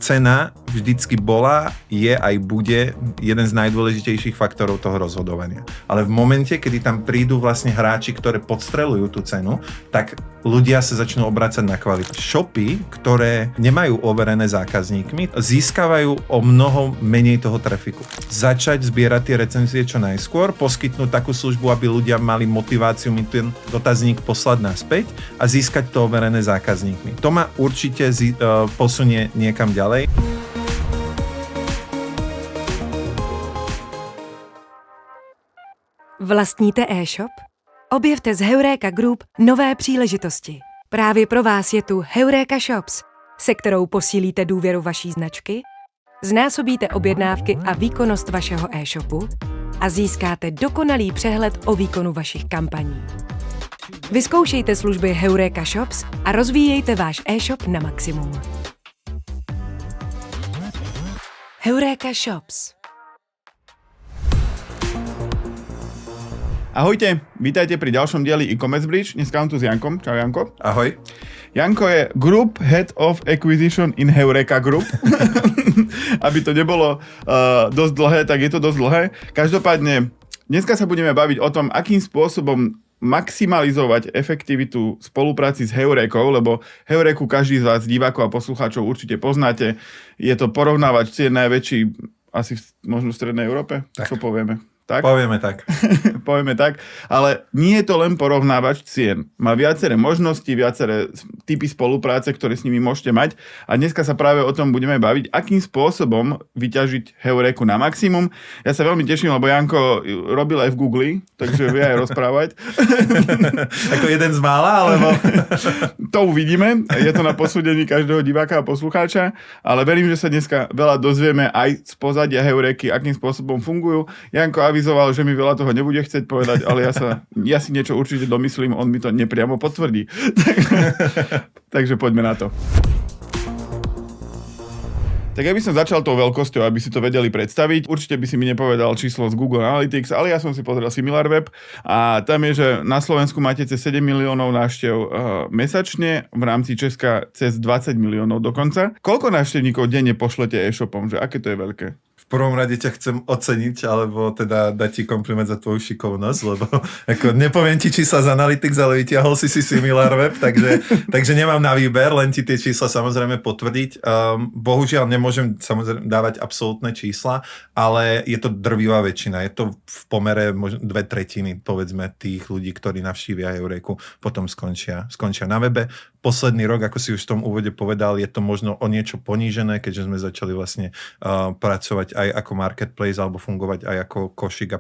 cena vždycky bola, je aj bude jeden z najdôležitejších faktorov toho rozhodovania. Ale v momente, kedy tam prídu vlastne hráči, ktoré podstreľujú tú cenu, tak ľudia sa začnú obracať na kvalitu. Shopy, ktoré nemajú overené zákazníkmi, získavajú o mnoho menej toho trafiku. Začať zbierať tie recenzie čo najskôr, poskytnúť takú službu, aby ľudia mali motiváciu mi ten dotazník poslať naspäť a získať to overené zákazníkmi. To ma určite posunie niekam ďalej. Vlastníte e-shop? Objevte z Heureka Group nové příležitosti. Právě pro vás je tu Heureka Shops, se kterou posílíte důvěru vaší značky, znásobíte objednávky a výkonnost vašeho e-shopu a získáte dokonalý přehled o výkonu vašich kampaní. Vyzkoušejte služby Heureka Shops a rozvíjejte váš e-shop na maximum. Heureka Shops. Ahojte, vítajte pri ďalšom dieli e-commerce bridge. Dneska mám tu s Jankom. Čau Janko. Ahoj. Janko je Group Head of Acquisition in Heureka Group. Aby to nebolo dosť dlhé, tak je to dosť dlhé. Každopádne, dneska sa budeme baviť o tom, akým spôsobom maximalizovať efektivitu spolupráci s Heurekou, lebo Heureku každý z vás, divákov a poslucháčov, určite poznáte. Je to porovnávač cien najväčší asi možno v Strednej Európe. Tak. Čo povieme? Tak? Povieme tak. Povieme tak, ale nie je to len porovnávač cien. Má viaceré možnosti, viaceré typy spolupráce, ktoré s nimi môžete mať a dneska sa práve o tom budeme baviť, akým spôsobom vyťažiť Heureku na maximum. Ja sa veľmi teším, lebo Janko robil aj v Google, takže vie aj rozprávať. Ako jeden z mála, alebo... To uvidíme, je to na posúdení každého diváka a poslucháča, ale verím, že sa dneska veľa dozvieme aj z pozadia Heureky, akým spôsobom fungujú. Janko avizoval, že mi veľa toho nebude chcieť povedať, ale ja si niečo určite domyslím, on mi to nepriamo potvrdí. Takže poďme na to. Tak ja by som začal tou veľkosťou, aby si to vedeli predstaviť. Určite by si mi nepovedal číslo z Google Analytics, ale ja som si pozrel SimilarWeb a tam je, že na Slovensku máte cez 7 miliónov návštev mesačne, v rámci Česka cez 20 miliónov dokonca. Koľko návštevníkov denne pošlete e-shopom, že aké to je veľké? V prvom rade ťa chcem oceniť, alebo teda dať ti kompliment za tvoju šikovnosť, lebo ako nepoviem ti čísla z Analytics, ale vytiahol si SimilarWeb, takže nemám na výber, len ti tie čísla samozrejme potvrdiť. Bohužiaľ nemôžem samozrejme dávať absolútne čísla, ale je to drvivá väčšina. Je to v pomere možno 2/3, povedzme, tých ľudí, ktorí navštívia Heureku, potom skončia na webe. Posledný rok, ako si už v tom úvode povedal, je to možno o niečo ponížené, keďže sme začali vlastne pracovať aj ako marketplace alebo fungovať aj ako košík a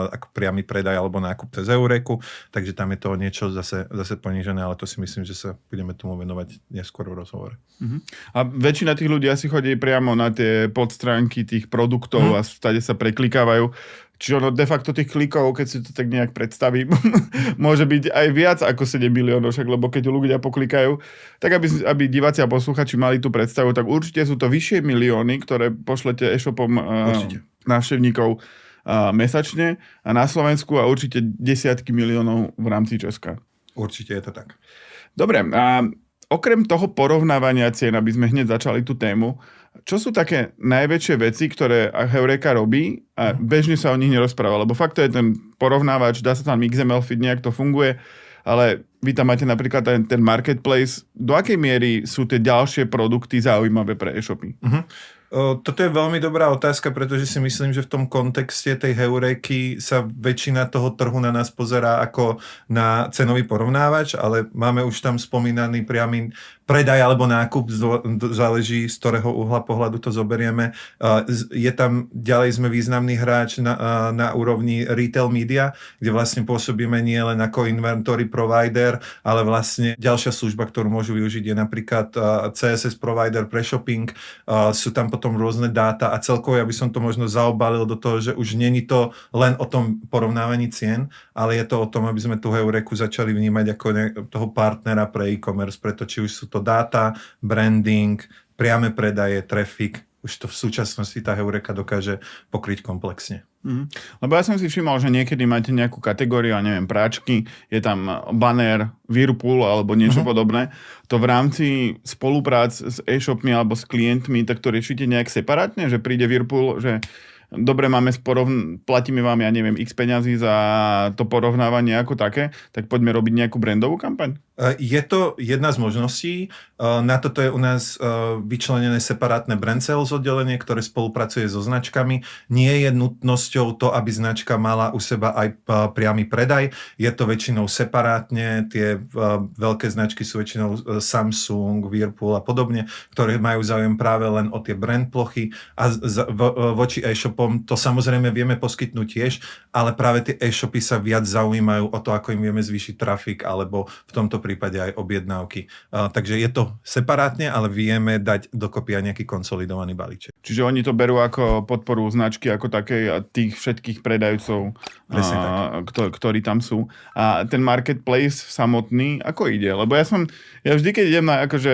ako priamy predaj alebo nákup cez Heureku, takže tam je to o niečo zase ponížené, ale to si myslím, že sa budeme tomu venovať neskôr v rozhovore. A väčšina tých ľudí asi chodí priamo na tie podstránky tých produktov a stade sa preklikávajú. Čiže ono de facto tých klikov, keď si to tak nejak predstavím, môže byť aj viac ako 7 miliónov, však, lebo keď ľudia poklikajú, tak aby diváci a posluchači mali tú predstavu, tak určite sú to vyššie milióny, ktoré pošlete e-shopom návštevníkov mesačne a na Slovensku a určite desiatky miliónov v rámci Česka. Určite je to tak. Dobre, a okrem toho porovnávania cien, aby sme hneď začali tú tému, čo sú také najväčšie veci, ktoré Heureka robí a bežne sa o nich nerozpráva? Lebo fakt to je ten porovnávač, dá sa tam XML feed, nejak to funguje, ale vy tam máte napríklad ten marketplace. Do akej miery sú tie ďalšie produkty zaujímavé pre e-shopy? Toto je veľmi dobrá otázka, pretože si myslím, že v tom kontexte tej Heureky sa väčšina toho trhu na nás pozerá ako na cenový porovnávač, ale máme už tam spomínaný priamy predaj alebo nákup, záleží z ktorého uhla pohľadu to zoberieme. Je tam, ďalej sme významný hráč na úrovni retail media, kde vlastne pôsobíme nie len ako inventory provider, ale vlastne ďalšia služba, ktorú môžu využiť, je napríklad CSS provider pre shopping. Sú tam potom rôzne dáta a celkovo ja by som to možno zaobalil do toho, že už není to len o tom porovnávaní cien, ale je to o tom, aby sme tú Heureku začali vnímať ako toho partnera pre e-commerce, preto či už sú to dáta, branding, priame predaje, traffic, už to v súčasnosti tá Heureka dokáže pokryť komplexne. Lebo ja som si všimol, že niekedy máte nejakú kategóriu, ja neviem, práčky, je tam banner, Whirlpool alebo niečo podobné. To v rámci spoluprác s e-shopmi alebo s klientmi, tak to riešite nejak separátne, že príde Whirlpool, že dobre, platíme vám, ja neviem, x peňazí za to porovnávanie ako také, tak poďme robiť nejakú brandovú kampaň? Je to jedna z možností. Na toto je u nás vyčlenené separátne brand sales oddelenie, ktoré spolupracuje so značkami. Nie je nutnosťou to, aby značka mala u seba aj priamy predaj. Je to väčšinou separátne. Tie veľké značky sú väčšinou Samsung, Whirlpool a podobne, ktoré majú záujem práve len o tie brand plochy. A voči e-shopom to samozrejme vieme poskytnúť tiež, ale práve tie e-shopy sa viac zaujímajú o to, ako im vieme zvýšiť trafik, alebo v tomto prípade aj objednávky. Takže je to separátne, ale vieme dať dokopy aj nejaký konsolidovaný balíček. Čiže oni to berú ako podporu značky ako takej a tých všetkých predajcov, ktorí tam sú. A ten marketplace samotný, ako ide? Lebo ja vždy, keď idem na, akože,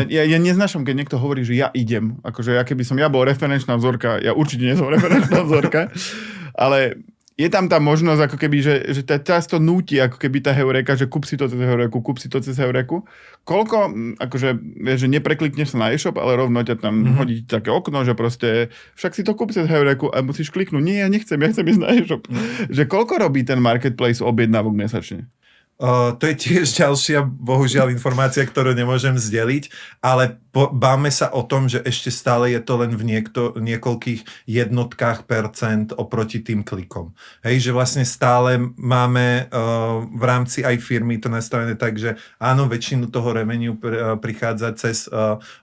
ja neznášam, keď niekto hovorí, že ja idem. Akože ja keby som bol referenčná vzorka, ja určite nie som referenčná vzorka, ale je tam tá možnosť, ako keby, že často núti, ako keby tá Heureka, že kúp si to cez Heureku. Koľko, akože, vieš, že nepreklikneš sa na e-shop, ale rovno ťa tam hodí také okno, že proste, však si to kúp cez Heureku a musíš kliknúť, nie, ja chcem ísť na e-shop. Že koľko robí ten marketplace objednávok mesačne? To je tiež ďalšia, bohužiaľ, informácia, ktorú nemôžem zdeliť, ale báme sa o tom, že ešte stále je to len v niekoľkých jednotkách percent oproti tým klikom. Hej, že vlastne stále máme v rámci aj firmy to nastavené tak, že áno, väčšinu toho revenue prichádza cez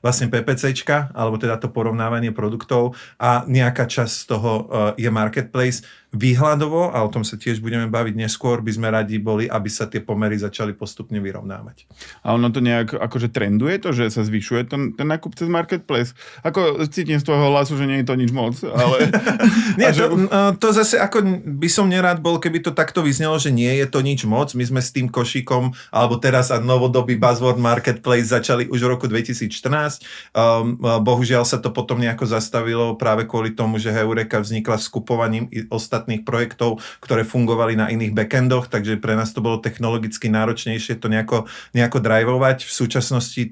vlastne PPCčka, alebo teda to porovnávanie produktov a nejaká časť z toho je marketplace. Výhľadovo, a o tom sa tiež budeme baviť neskôr, by sme radi boli, aby sa tie pomery začali postupne vyrovnávať. A ono to nejak akože trenduje to, že sa zvyšuje ten nákup cez marketplace? Ako cítim z tvojho hlasu, že nie je to nič moc, ale... Nie, to zase ako by som nerád bol, keby to takto vyznelo, že nie je to nič moc. My sme s tým košíkom, alebo teraz a novodobý buzzword marketplace začali už v roku 2014. Bohužiaľ sa to potom nejako zastavilo práve kvôli tomu, že Heureka vznikla skupovaním ostatných projektov, ktoré fungovali na iných backendoch, takže pre nás to bolo technologicky náročnejšie to nejako drivovať. V súčasnosti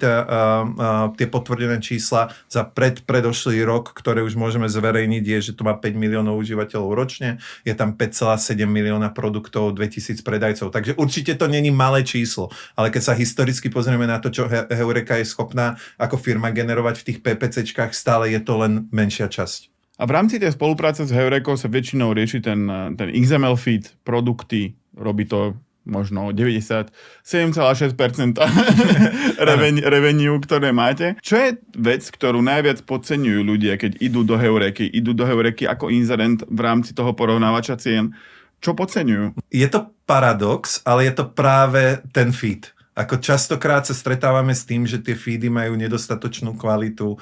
tie potvrdené čísla za predošlý rok, ktoré už môžeme zverejniť, je, že to má 5 miliónov užívateľov ročne, je tam 5,7 milióna produktov, 2000 predajcov, takže určite to není malé číslo, ale keď sa historicky pozrieme na to, čo Heureka je schopná ako firma generovať v tých PPCčkách, stále je to len menšia časť. A v rámci tej spolupráce s Heurekou sa väčšinou rieši ten XML feed, produkty, robí to možno 97,6% revenue, ktoré máte. Čo je vec, ktorú najviac podceňujú ľudia, keď idú do Heureky ako inzerent v rámci toho porovnávača cien? Čo podceňujú? Je to paradox, ale je to práve ten feed. Ako častokrát sa stretávame s tým, že tie feedy majú nedostatočnú kvalitu,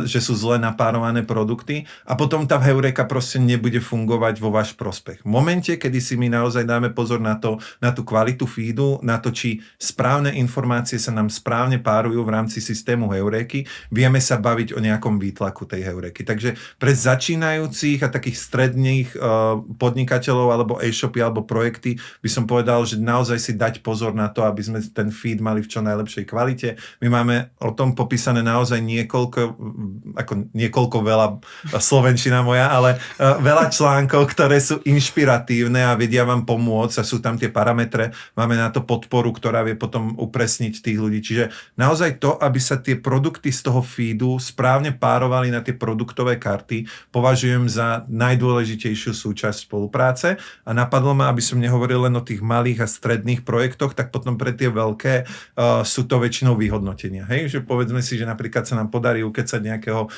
že sú zle napárované produkty a potom tá Heureka proste nebude fungovať vo váš prospech. V momente, kedy si my naozaj dáme pozor na tú kvalitu feedu, na to, či správne informácie sa nám správne párujú v rámci systému Heureky, vieme sa baviť o nejakom výtlaku tej Heureky. Takže pre začínajúcich a takých stredných podnikateľov alebo e-shopy alebo projekty by som povedal, že naozaj si dať pozor na to, aby sme ten feed mali v čo najlepšej kvalite. My máme o tom popísané naozaj niekoľko veľa slovenčina moja, ale veľa článkov, ktoré sú inšpiratívne a vedia vám pomôcť a sú tam tie parametre. Máme na to podporu, ktorá vie potom upresniť tých ľudí. Čiže naozaj to, aby sa tie produkty z toho feedu správne párovali na tie produktové karty, považujem za najdôležitejšiu súčasť spolupráce a napadlo ma, aby som nehovoril len o tých malých a stredných projektoch, tak potom pre tie sú to väčšinou vyhodnotenia. Hej? Že povedzme si, že napríklad sa nám podarí ukecať nejakého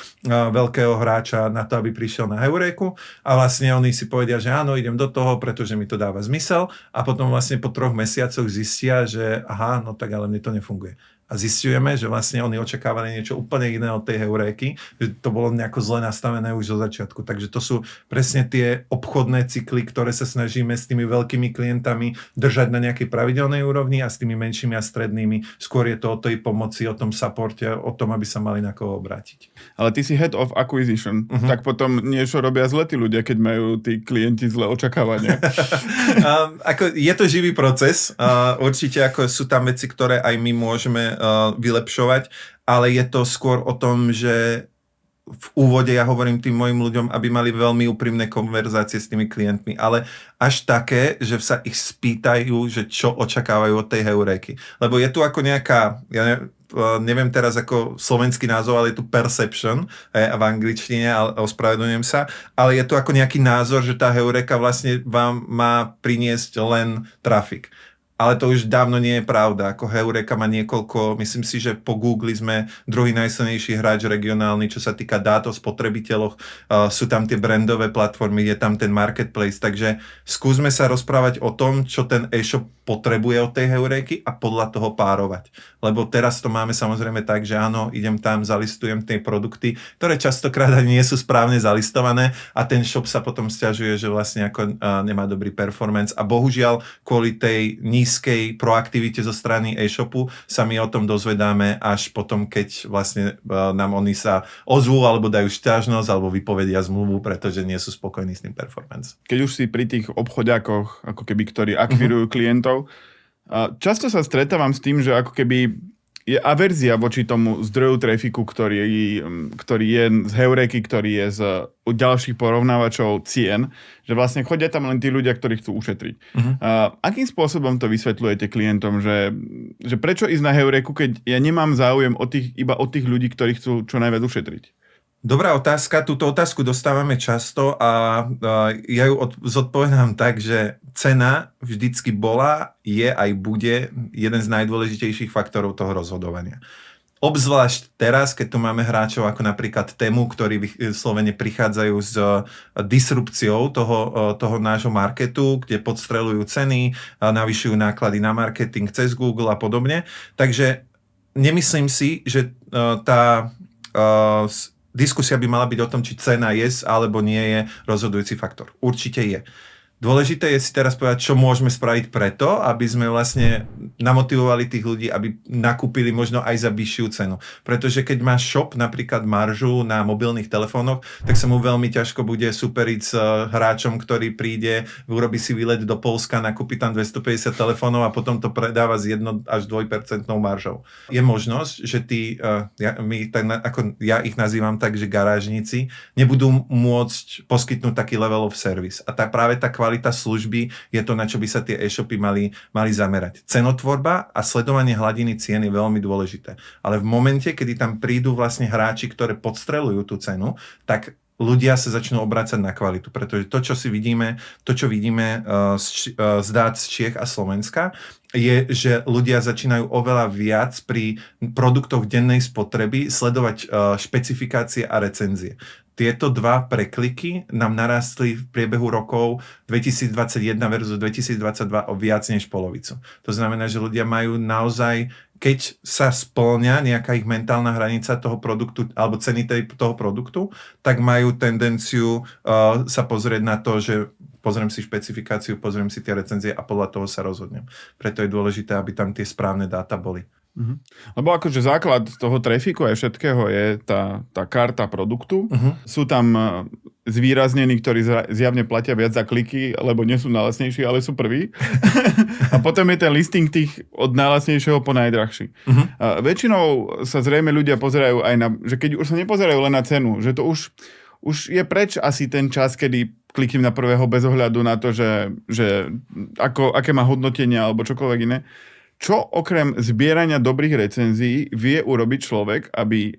veľkého hráča na to, aby prišiel na Heureku a vlastne oni si povedia, že áno, idem do toho, pretože mi to dáva zmysel a potom vlastne po 3 mesiacoch zistia, že aha, no tak ale mne to nefunguje. A zisťujeme, že vlastne oni očakávali niečo úplne iné od tej heuréky, že to bolo nejako zle nastavené už zo začiatku. Takže to sú presne tie obchodné cykly, ktoré sa snažíme s tými veľkými klientami držať na nejakej pravidelnej úrovni a s tými menšími a strednými. Skôr je to o tej pomoci, o tom supporte, o tom, aby sa mali na koho obrátiť. Ale ty si head of acquisition, tak potom niečo robia zle tí ľudia, keď majú tí klienti zlé očakávania. Je to živý proces. Určite ako sú tam veci, ktoré aj my môžeme vylepšovať, ale je to skôr o tom, že v úvode ja hovorím tým mojim ľuďom, aby mali veľmi úprimné konverzácie s tými klientmi, ale až také, že sa ich spýtajú, že čo očakávajú od tej heuréky. Lebo je tu ako nejaká, neviem teraz ako slovenský názov, ale je tu perception v angličtine, ale ospravedlňujem sa, ale je tu ako nejaký názor, že tá heuréka vlastne vám má priniesť len trafik. Ale to už dávno nie je pravda. Ako Heureka má niekoľko, myslím si, že po Google sme druhý najsilnejší hráč regionálny, čo sa týka dát o spotrebiteľoch. Sú tam tie brandové platformy, je tam ten marketplace, takže skúsme sa rozprávať o tom, čo ten e-shop potrebuje od tej Heureky a podľa toho párovať. Lebo teraz to máme samozrejme tak, že áno, idem tam, zalistujem tie produkty, ktoré častokrát ani nie sú správne zalistované a ten shop sa potom sťažuje, že vlastne ako nemá dobrý performance a bohužiaľ kvôli tej nízkej proaktivite zo strany e-shopu sa my o tom dozvedáme až potom, keď vlastne nám oni sa ozvú alebo dajú šťažnosť alebo vypovedia zmluvu, pretože nie sú spokojní s tým performance. Keď už si pri tých obchodiakoch, ako keby, ktorí akvirujú klientov, často sa stretávam s tým, že ako keby je averzia voči tomu zdroju trafiku, ktorý je z Heureky, ktorý je z ďalších porovnávačov cien, že vlastne chodia tam len tí ľudia, ktorí chcú ušetriť. Akým spôsobom to vysvetľujete klientom, že prečo ísť na Heureku, keď ja nemám záujem iba od tých ľudí, ktorí chcú čo najviac ušetriť? Dobrá otázka, túto otázku dostávame často a ja ju zodpovedám tak, že cena vždycky bola, je aj bude jeden z najdôležitejších faktorov toho rozhodovania. Obzvlášť teraz, keď tu máme hráčov ako napríklad Temu, ktorí vyslovene prichádzajú s disrupciou toho nášho marketu, kde podstreľujú ceny, navyšujú náklady na marketing cez Google a podobne. Takže nemyslím si, že tá diskusia by mala byť o tom, či cena je alebo nie je rozhodujúci faktor. Určite je. Dôležité je si teraz povedať, čo môžeme spraviť preto, aby sme vlastne namotivovali tých ľudí, aby nakúpili možno aj za vyššiu cenu. Pretože keď má shop napríklad maržu na mobilných telefónoch, tak sa mu veľmi ťažko bude superiť s hráčom, ktorý príde, urobí si výlet do Poľska, nakúpi tam 250 telefónov a potom to predáva s 1 až 2% maržou. Je možnosť, že ja ich nazývam tak, že garážnici nebudú môcť poskytnúť taký level of service. A práve tá kvalita služby je to, na čo by sa tie e-shopy mali zamerať. Cenotvorba a sledovanie hladiny cien je veľmi dôležité. Ale v momente, kedy tam prídu vlastne hráči, ktoré podstreľujú tú cenu, tak ľudia sa začnú obrácať na kvalitu, pretože to, čo vidíme z dát z Čiech a Slovenska, je, že ľudia začínajú oveľa viac pri produktoch dennej spotreby sledovať špecifikácie a recenzie. Tieto dva prekliky nám narastli v priebehu rokov 2021 versus 2022 o viac než polovicu. To znamená, že ľudia majú naozaj, keď sa spĺňa nejaká ich mentálna hranica toho produktu alebo ceny toho produktu, tak majú tendenciu sa pozrieť na to, že pozriem si špecifikáciu, pozriem si tie recenzie a podľa toho sa rozhodnem. Preto je dôležité, aby tam tie správne dáta boli. Lebo akože základ toho trafiku aj všetkého je tá karta produktu. Sú tam zvýraznení, ktorí zjavne platia viac za kliky, lebo nie sú najlacnejší, ale sú prví. A potom je ten listing tých od najlacnejšieho po najdrahší. Väčšinou sa zrejme ľudia pozerajú aj na, že keď už sa nepozerajú len na cenu, že to už je preč asi ten čas, kedy kliknem na prvého bez ohľadu na to, že aké má hodnotenia alebo čokoľvek iné. Čo okrem zbierania dobrých recenzií vie urobiť človek,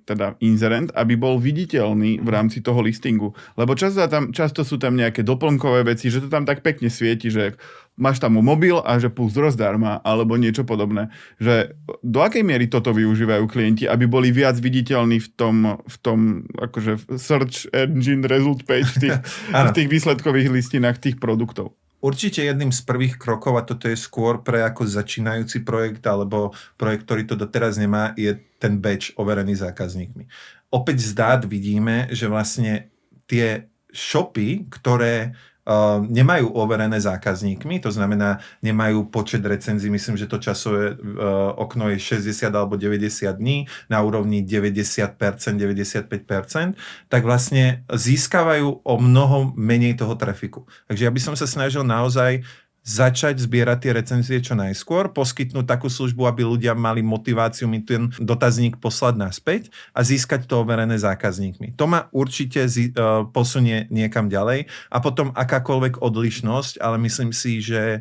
teda inzerent, aby bol viditeľný v rámci toho listingu? Lebo často sú tam nejaké doplnkové veci, že to tam tak pekne svieti, že máš tam mobil a že plus zdarma, alebo niečo podobné. Že do akej miery toto využívajú klienti, aby boli viac viditeľní v tom akože search engine result page v tých výsledkových listinách tých produktov? Určite jedným z prvých krokov, a toto je skôr pre ako začínajúci projekt alebo projekt, ktorý to doteraz nemá, je ten badge overený zákazníkmi. Opäť z dát vidíme, že vlastne tie shopy, ktoré nemajú overené zákazníkmi, to znamená, nemajú počet recenzií, myslím, že to časové okno je 60 alebo 90 dní na úrovni 90%, 95%, tak vlastne získavajú o mnoho menej toho trafiku. Takže ja by som sa snažil naozaj začať zbierať tie recenzie čo najskôr, poskytnúť takú službu, aby ľudia mali motiváciu mi ten dotazník poslať naspäť a získať to overené zákazníkmi. To ma určite posunie niekam ďalej a potom akákoľvek odlišnosť, ale myslím si, že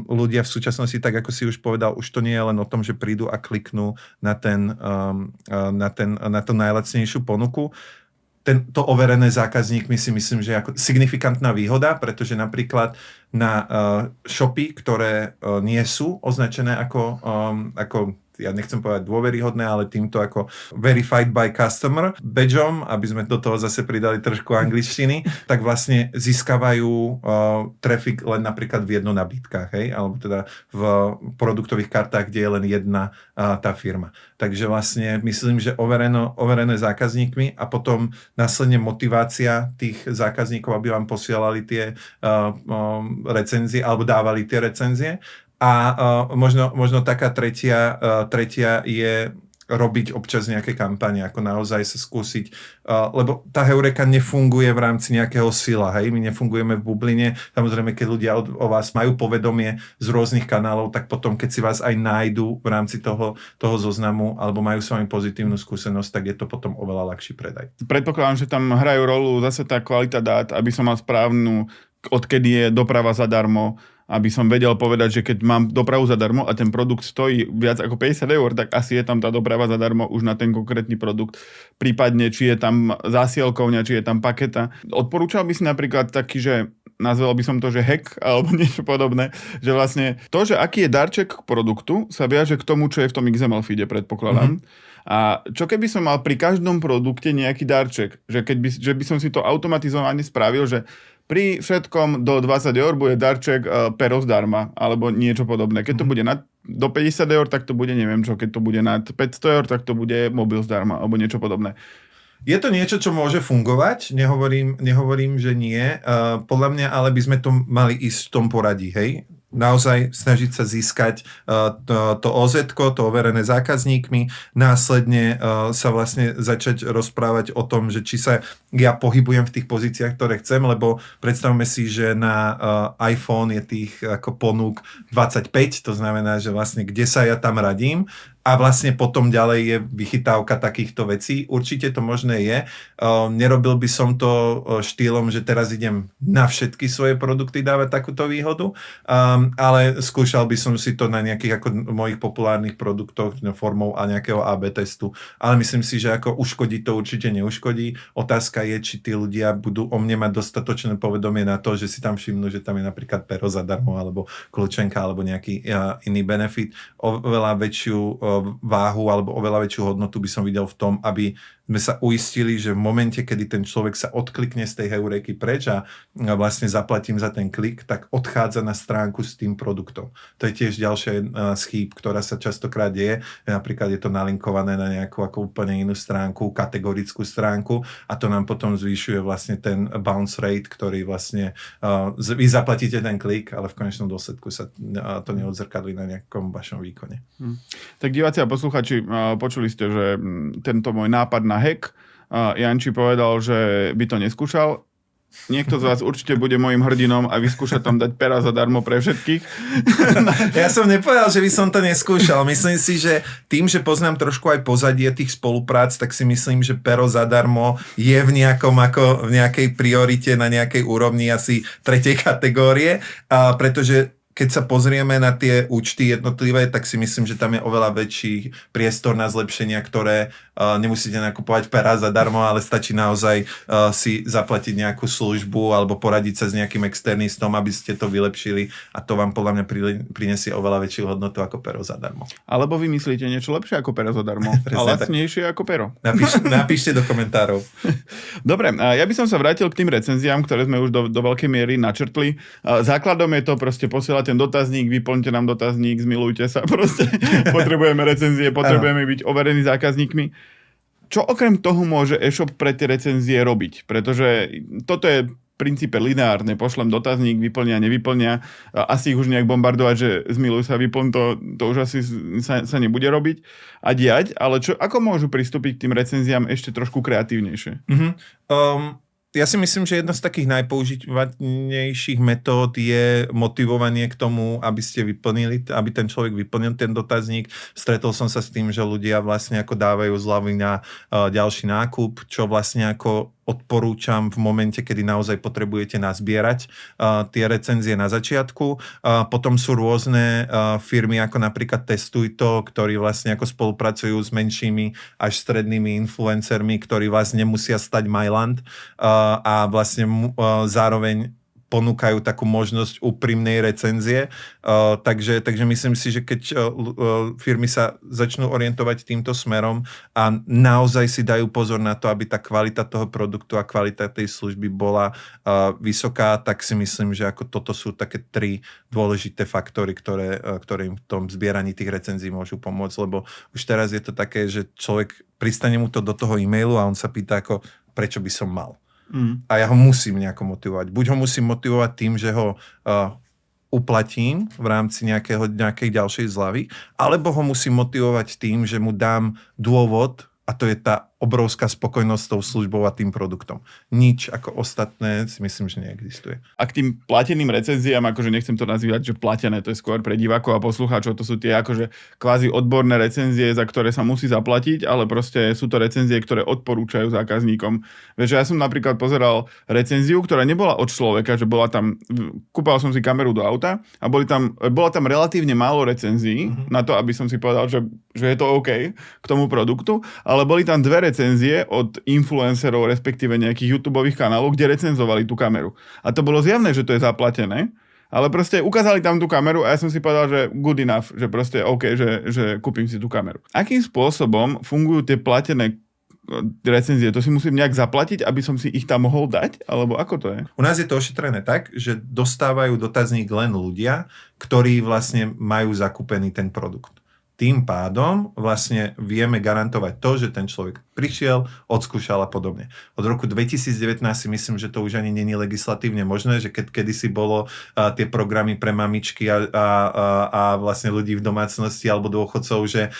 ľudia v súčasnosti, tak ako si už povedal, už to nie je len o tom, že prídu a kliknú na tú najlacnejšiu ponuku. To overené zákazníkmi si myslím, že je ako signifikantná výhoda, pretože napríklad na shopy, ktoré nie sú označené ako ja nechcem povedať dôveryhodné, ale týmto ako verified by customer badgeom, aby sme do toho zase pridali trošku angličtiny, tak vlastne získavajú traffic len napríklad v jednonabítkach, hej? Alebo teda v produktových kartách, kde je len jedna tá firma. Takže vlastne myslím, že overené zákazníkmi a potom následne motivácia tých zákazníkov, aby vám posielali tie recenzie alebo dávali tie recenzie. A možno taká tretia je robiť občas nejaké kampane, ako naozaj sa skúsiť, lebo tá Heureka nefunguje v rámci nejakého sila, hej, my nefungujeme v bubline, samozrejme, keď ľudia o vás majú povedomie z rôznych kanálov, tak potom, keď si vás aj nájdu v rámci toho zoznamu, alebo majú s vami pozitívnu skúsenosť, tak je to potom oveľa ľahší predaj. Predpokladám, že tam hrajú rolu zase tá kvalita dát, aby som mal správnu, odkedy je doprava zadarmo, aby som vedel povedať, že keď mám dopravu zadarmo a ten produkt stojí viac ako 50 eur, tak asi je tam tá doprava zadarmo už na ten konkrétny produkt. Prípadne, či je tam zásielkovňa, či je tam paketa. Odporúčal by si napríklad taký, že nazval by som to, že hack alebo niečo podobné, že vlastne to, že aký je darček k produktu, sa viaže k tomu, čo je v tom XML feede, predpokladám. A čo keby som mal pri každom produkte nejaký darček, že by som si to automatizovane spravil, že pri všetkom do 20 eur bude darček pero zdarma, alebo niečo podobné. Keď to bude do 50 eur, tak to bude neviem čo. Keď to bude nad 500 eur, tak to bude mobil zdarma, alebo niečo podobné. Je to niečo, čo môže fungovať, nehovorím, že nie. Podľa mňa, ale by sme to mali ísť v tom poradí, hej? Naozaj snažiť sa získať to OZ-ko, to overené zákazníkmi, následne sa vlastne začať rozprávať o tom, že či sa ja pohybujem v tých pozíciách, ktoré chcem, lebo predstavme si, že na iPhone je tých ako ponúk 25, to znamená, že vlastne kde sa ja tam radím, a vlastne potom ďalej je vychytávka takýchto vecí. Určite to možné je. Nerobil by som to štýlom, že teraz idem na všetky svoje produkty dávať takúto výhodu, ale skúšal by som si to na nejakých ako mojich populárnych produktoch formou a nejakého AB testu. Ale myslím si, že ako uškodí to určite neuškodí. Otázka je, či tí ľudia budú o mne mať dostatočné povedomie na to, že si tam všimnú, že tam je napríklad pero zadarmo, alebo kľúčenka, alebo nejaký iný benefit. Oveľa väčšiu váhu alebo oveľa väčšiu hodnotu by som videl v tom, aby sme sa uistili, že v momente, kedy ten človek sa odklikne z tej Heureky preč a vlastne zaplatím za ten klik, tak odchádza na stránku s tým produktom. To je tiež ďalšia z chýb, ktorá sa častokrát deje. Napríklad je to nalinkované na nejakú ako úplne inú stránku, kategorickú stránku a to nám potom zvýšuje vlastne ten bounce rate, ktorý vlastne vy zaplatíte ten klik, ale v konečnom dôsledku sa to neodzrkadlí na nejakom vašom výkone. Tak diváci a posluchači, počuli ste, že tento môj nápad na hack, Janči povedal, že by to neskúšal. Niekto z vás určite bude môjim hrdinom a vyskúša tam dať pera zadarmo pre všetkých. Ja som nepovedal, že by som to neskúšal. Myslím si, že tým, že poznám trošku aj pozadie tých spoluprác, tak si myslím, že pero zadarmo je v nejakej priorite na nejakej úrovni asi 3. kategórie, pretože keď sa pozrieme na tie účty jednotlivé, tak si myslím, že tam je oveľa väčší priestor na zlepšenia, ktoré nemusíte nakupovať pera zadarmo, ale stačí naozaj si zaplatiť nejakú službu alebo poradiť sa s nejakým externistom, aby ste to vylepšili a to vám podľa mňa prinesie oveľa väčšiu hodnotu ako pero zadarmo. Alebo vymyslíte niečo lepšie ako pero zadarmo a lacnejšie ako pero. Napíšte do komentárov. Dobre, ja by som sa vrátil k tým recenziám, ktoré sme už do veľkej miery načrtli. Základom je to proste posielať ten dotazník, vyplňte nám dotazník, zmilujte sa, proste potrebujeme recenzie, potrebujeme byť overení zákazníkmi. Čo okrem toho môže e-shop pre tie recenzie robiť? Pretože toto je v princípe lineárne. Pošlem dotazník, vyplňa, nevyplňa. Asi ich už nejak bombardovať, že zmiluj sa, vyplň, to už asi sa nebude robiť a diať. Ale ako môžu pristúpiť k tým recenziám ešte trošku kreatívnejšie? Ja si myslím, že jedna z takých najpoužívanejších metód je motivovanie k tomu, aby aby ten človek vyplnil ten dotazník. Stretol som sa s tým, že ľudia vlastne ako dávajú zľavy na ďalší nákup, čo vlastne ako odporúčam v momente, kedy naozaj potrebujete nazbierať tie recenzie na začiatku. Potom sú rôzne firmy, ako napríklad Testujto, ktorí vlastne ako spolupracujú s menšími až strednými influencermi, ktorí vlastne musia stať Myland a vlastne zároveň ponúkajú takú možnosť úprimnej recenzie. Takže myslím si, že keď firmy sa začnú orientovať týmto smerom a naozaj si dajú pozor na to, aby tá kvalita toho produktu a kvalita tej služby bola vysoká, tak si myslím, že ako toto sú také 3 dôležité faktory, ktoré im v tom zbieraní tých recenzií môžu pomôcť, lebo už teraz je to také, že človek pristane mu to do toho e-mailu a on sa pýta ako, prečo by som mal. A ja ho musím nejako motivovať. Buď ho musím motivovať tým, že ho uplatím v rámci nejakej ďalšej zľavy, alebo ho musím motivovať tým, že mu dám dôvod, a to je tá obrovská spokojnosť s tou službou a tým produktom. Nič ako ostatné si myslím, že neexistuje. A k tým plateným recenziám, akože nechcem to nazývať, že platené, to je skôr pre divákov a poslucháčov, to sú tie akože kvázi odborné recenzie, za ktoré sa musí zaplatiť, ale proste sú to recenzie, ktoré odporúčajú zákazníkom. Vieš, ja som napríklad pozeral recenziu, ktorá nebola od človeka, že bola tam, kúpal som si kameru do auta a bola tam relatívne málo recenzií na to, aby som si povedal, že je to OK k tomu produktu, ale boli tam 2 recenzie od influencerov, respektíve nejakých YouTubeových kanálov, kde recenzovali tú kameru. A to bolo zjavné, že to je zaplatené, ale proste ukázali tam tú kameru a ja som si povedal, že good enough, že proste OK, že kúpim si tú kameru. Akým spôsobom fungujú tie platené recenzie? To si musím nejak zaplatiť, aby som si ich tam mohol dať? Alebo ako to je? U nás je to ošetrené tak, že dostávajú dotazník len ľudia, ktorí vlastne majú zakúpený ten produkt. Tým pádom vlastne vieme garantovať to, že ten človek prišiel, odskúšal a podobne. Od roku 2019 si myslím, že to už ani není legislatívne možné, že keď kedysi bolo tie programy pre mamičky a vlastne ľudí v domácnosti alebo dôchodcov, že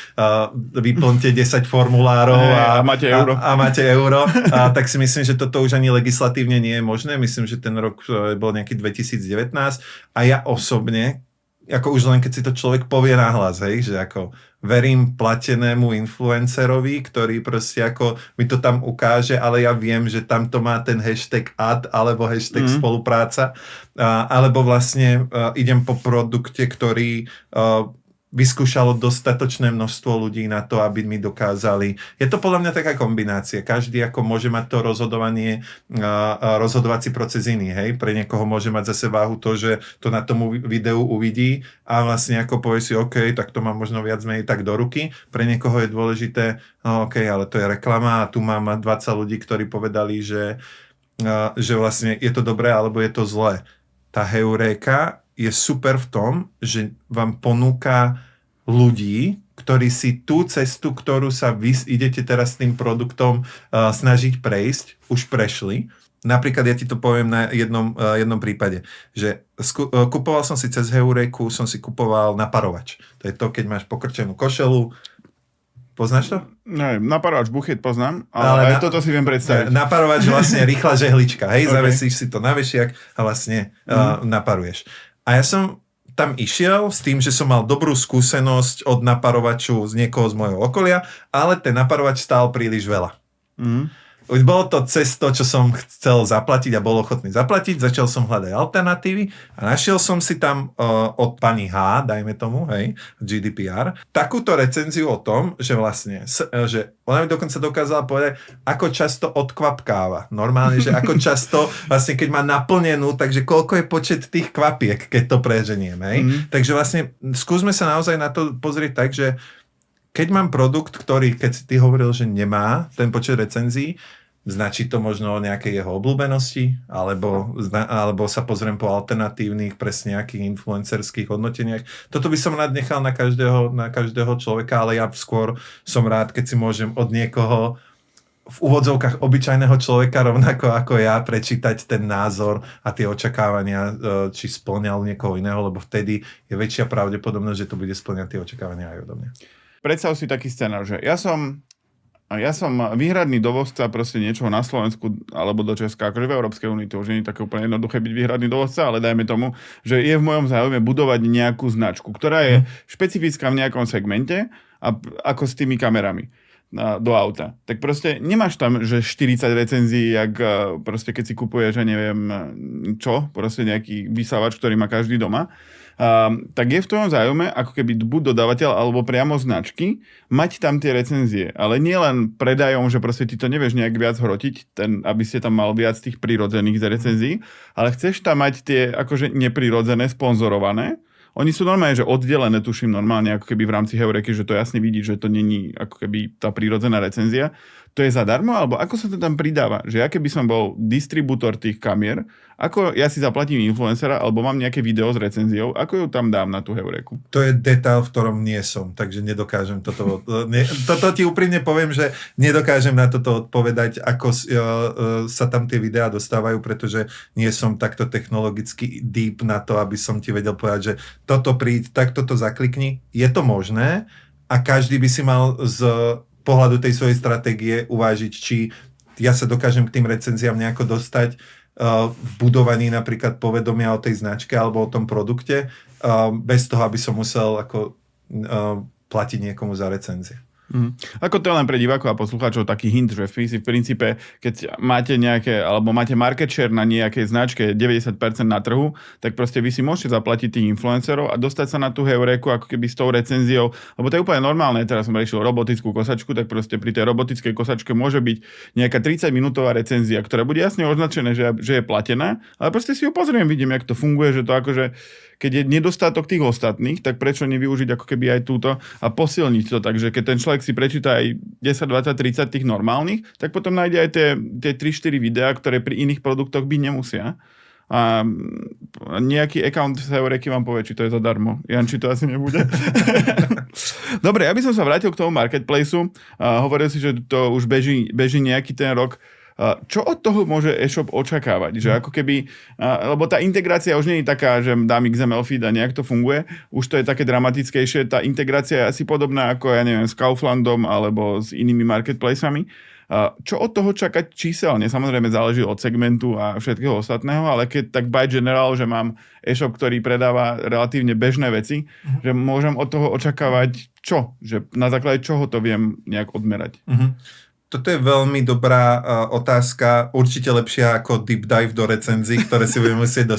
vyplňte 10 formulárov a máte euro. A máte euro, tak si myslím, že toto už ani legislatívne nie je možné. Myslím, že ten rok bol nejaký 2019 a ja osobne ako už len keď si to človek povie nahlas, hej, že ako verím platenému influencerovi, ktorý proste ako mi to tam ukáže, ale ja viem, že tam to má ten hashtag ad alebo hashtag spolupráca, alebo vlastne idem po produkte, ktorý vyskúšalo dostatočné množstvo ľudí na to, aby mi dokázali. Je to podľa mňa taká kombinácia. Každý ako môže mať to rozhodovací proces iný. Hej? Pre niekoho môže mať zase váhu to, že to na tomu videu uvidí a vlastne ako povie si, OK, tak to mám možno viac menej tak do ruky. Pre niekoho je dôležité, no OK, ale to je reklama a tu mám 20 ľudí, ktorí povedali, že vlastne je to dobré alebo je to zlé. Tá heuréka je super v tom, že vám ponúka ľudí, ktorí si tú cestu, ktorú sa vy idete teraz s tým produktom snažiť prejsť, už prešli. Napríklad ja ti to poviem na jednom prípade, že kupoval som si cez heuréku, som si kupoval naparovač. To je to, keď máš pokrčenú košelu. Poznáš to? Ne, naparovač buchet poznám, ale aj toto si viem predstaviť. Naparovač vlastne rýchla žehlička, hej, okay. Zavesíš si to na vešiak a vlastne naparuješ. A ja som tam išiel s tým, že som mal dobrú skúsenosť od naparovaču z niekoho z mojho okolia, ale ten naparovač stál príliš veľa. už bolo to cez to, čo som chcel zaplatiť a bol ochotný zaplatiť, začal som hľadať alternatívy a našiel som si tam od pani H, dajme tomu, hej, GDPR, takúto recenziu o tom, že vlastne, že ona mi dokonca dokázala povedať, ako často odkvapkáva. Normálne, že ako často, vlastne keď má naplnenú, takže koľko je počet tých kvapiek, keď to preženiem, hej. Takže vlastne skúsme sa naozaj na to pozrieť tak, že keď mám produkt, ktorý, keď si ty hovoril, že nemá ten počet recenzií, značí to možno o nejakej jeho obľúbenosti, alebo sa pozriem po alternatívnych, presne nejakých influencerských hodnoteniach. Toto by som rád nechal na každého človeka, ale ja skôr som rád, keď si môžem od niekoho v úvodzovkách obyčajného človeka, rovnako ako ja, prečítať ten názor a tie očakávania, či spĺňal niekoho iného, lebo vtedy je väčšia pravdepodobnosť, že to bude spĺňať tie očakávania aj odo mňa. Predstav si taký scenár, že ja som výhradný dovozca proste niečoho na Slovensku alebo do Česka, akože v Európskej únii to už nie je také úplne jednoduché byť výhradný dovozca, ale dajme tomu, že je v mojom záujme budovať nejakú značku, ktorá je špecifická v nejakom segmente a ako s tými kamerami do auta. Tak proste nemáš tam, že 40 recenzií, jak proste keď si kupuješ, že neviem čo, proste nejaký vysávač, ktorý má každý doma. Tak je v tvojom záujme, ako keby buď dodávateľ alebo priamo značky, mať tam tie recenzie. Ale nie len predajom, že proste ty to nevieš nejak viac hrotiť, aby ste tam mal viac tých prírodzených recenzií, ale chceš tam mať tie akože neprirodzené, sponzorované. Oni sú normálne, že oddelené, tuším normálne, ako keby v rámci Heuréky, že to jasne vidí, že to není ako keby tá prírodzená recenzia. To je zadarmo, alebo ako sa to tam pridáva? Že ja keby som bol distribútor tých kamier, ako ja si zaplatím influencera, alebo mám nejaké video s recenziou, ako ju tam dám na tú Heuréku? To je detail, v ktorom nie som, takže nedokážem toto. Toto ti úprimne poviem, že nedokážem na toto odpovedať, ako sa tam tie videá dostávajú, pretože nie som takto technologicky deep na to, aby som ti vedel povedať, že toto príď, takto to zaklikni. Je to možné a každý by si mal z pohľadu tej svojej stratégie uvážiť, či ja sa dokážem k tým recenziám nejako dostať v budovaní napríklad povedomia o tej značke alebo o tom produkte, bez toho, aby som musel platiť niekomu za recenzie. Ako to je len pre divákov a poslucháčov taký hint, že v princípe, keď máte nejaké, alebo máte market share na nejakej značke 90% na trhu, tak proste vy si môžete zaplatiť tých influencerov a dostať sa na tú Heuréku ako keby s tou recenziou, lebo to je úplne normálne, teraz som riešil robotickú kosačku, tak proste pri tej robotickej kosačke môže byť nejaká 30-minútová recenzia, ktorá bude jasne označené, že je platená, ale proste si ju pozriem, vidím, jak to funguje, že to akože keď je nedostatok tých ostatných, tak prečo nevyužiť ako keby aj túto a posilniť to. Takže keď ten človek si prečíta aj 10, 20, 30 tých normálnych, tak potom nájde aj tie 3-4 videá, ktoré pri iných produktoch byť nemusia. A nejaký account z Heuréky vám povie, či to je zadarmo. Janči to asi nebude. Dobre, ja by som sa vrátil k tomu marketplaceu. Hovoril si, že to už beží nejaký ten rok. Čo od toho môže e-shop očakávať? Že ako keby, lebo tá integrácia už nie je taká, že dám XML feed a nejak to funguje, už to je také dramatickejšie, tá integrácia je asi podobná ako, ja neviem, s Kauflandom alebo s inými marketplacami. Čo od toho čakať číselne? Samozrejme záleží od segmentu a všetkého ostatného, ale keď tak by general, že mám e-shop, ktorý predáva relatívne bežné veci, že môžem od toho očakávať čo? Že na základe čoho to viem nejak odmerať? Toto je veľmi dobrá otázka, určite lepšia ako deep dive do recenzií, ktoré si budeme musieť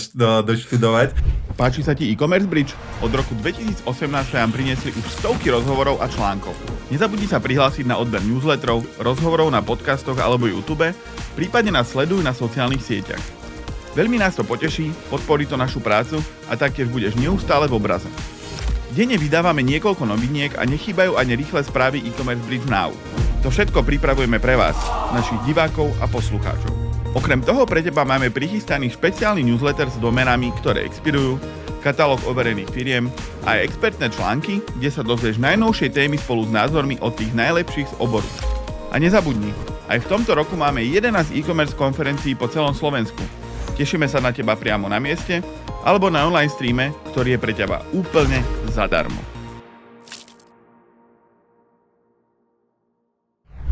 doštudovať. Páči sa ti e-commerce bridge? Od roku 2018 sa nám priniesli už stovky rozhovorov a článkov. Nezabudni sa prihlásiť na odber newsletterov, rozhovorov na podcastoch alebo YouTube, prípadne nás sleduj na sociálnych sieťach. Veľmi nás to poteší, podporí to našu prácu a taktiež budeš neustále v obraze. Denne vydávame niekoľko noviniek a nechýbajú ani rýchle správy e-commerce bridge now. To všetko pripravujeme pre vás, našich divákov a poslucháčov. Okrem toho pre teba máme prichystaný špeciálny newsletter s domenami, ktoré expirujú, katalóg overených firiem a aj expertné články, kde sa dozvieš najnovšie témy spolu s názormi od tých najlepších z oboru. A nezabudni, aj v tomto roku máme 11 e-commerce konferencií po celom Slovensku. Tešíme sa na teba priamo na mieste alebo na online streame, ktorý je pre teba úplne zadarmo.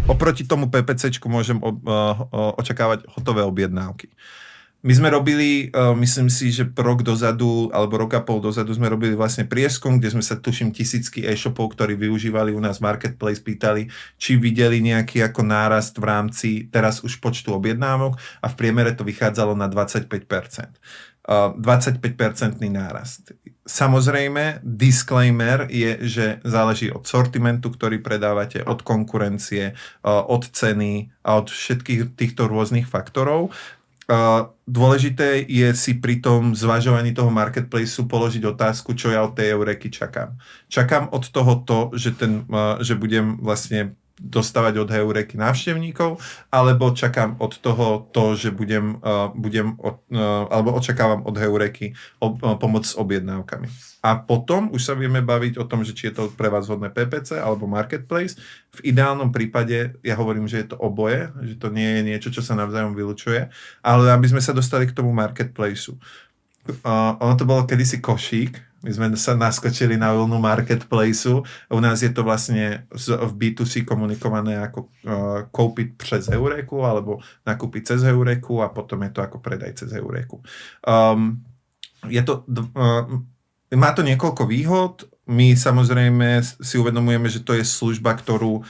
Oproti tomu PPCčku môžem očakávať hotové objednávky. My sme robili, myslím si, že rok dozadu, alebo rok a pol dozadu sme robili vlastne prieskum, kde sme sa tuším tisícky e-shopov, ktorí využívali u nás Marketplace, pýtali, či videli nejaký ako nárast v rámci teraz už počtu objednávok a v priemere to vychádzalo na 25%. 25% nárast. Samozrejme, disclaimer je, že záleží od sortimentu, ktorý predávate, od konkurencie, od ceny a od všetkých týchto rôznych faktorov. Dôležité je si pri tom zvažovaní toho marketplaceu položiť otázku, čo ja od tej Eureky čakám. Čakám od toho to, že budem vlastne dostávať od Heureky návštevníkov, alebo čakám od toho to, že alebo očakávam od Heureky pomoc s objednávkami. A potom už sa vieme baviť o tom, že či je to pre vás hodné PPC alebo Marketplace. V ideálnom prípade ja hovorím, že je to oboje, že to nie je niečo, čo sa navzájom vylučuje, ale aby sme sa dostali k tomu Marketplaceu. Ono to bolo kedysi košík, my sme sa naskočili na vlnu Marketplaceu. U nás je to vlastne v B2C komunikované ako kúpiť přes Heureku alebo nakúpiť cez Heureku a potom je to ako predaj cez Heureku. Má to niekoľko výhod. My samozrejme si uvedomujeme, že to je služba, ktorú